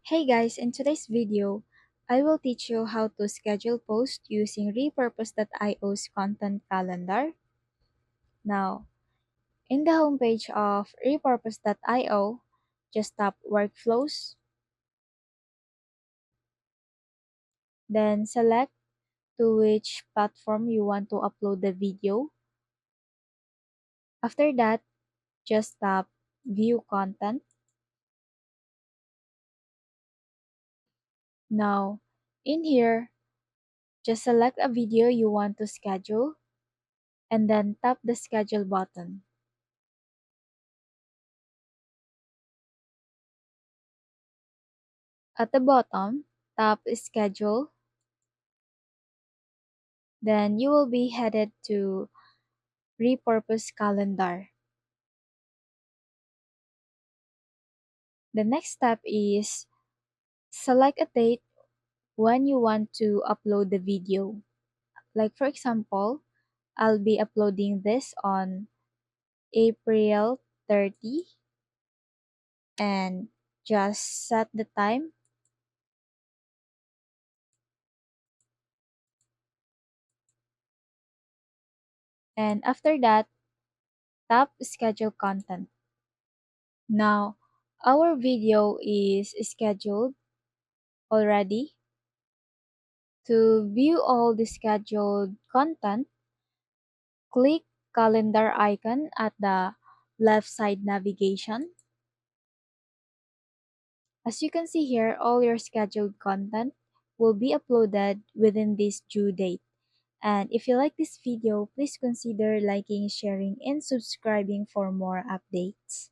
Hey guys, in today's video, I will teach you how to schedule posts using Repurpose.io's content calendar. Now, in the homepage of Repurpose.io, just tap Workflows, then select to which platform you want to upload the video. After that, just tap View Content. Now, in here, just select a video you want to schedule and then tap the Schedule button. At the bottom, tap Schedule. Then you will be headed to Repurpose Calendar. The next step is select a date when you want to upload the video. Like for example, I'll be uploading this on April 30 and just set the time. And after that, tap Schedule Content. Now, our video is scheduled already. To view all the scheduled content, click calendar icon at the left side navigation. As you can see here, all your scheduled content will be uploaded within this due date. And if you like this video, please consider liking, sharing, and subscribing for more updates.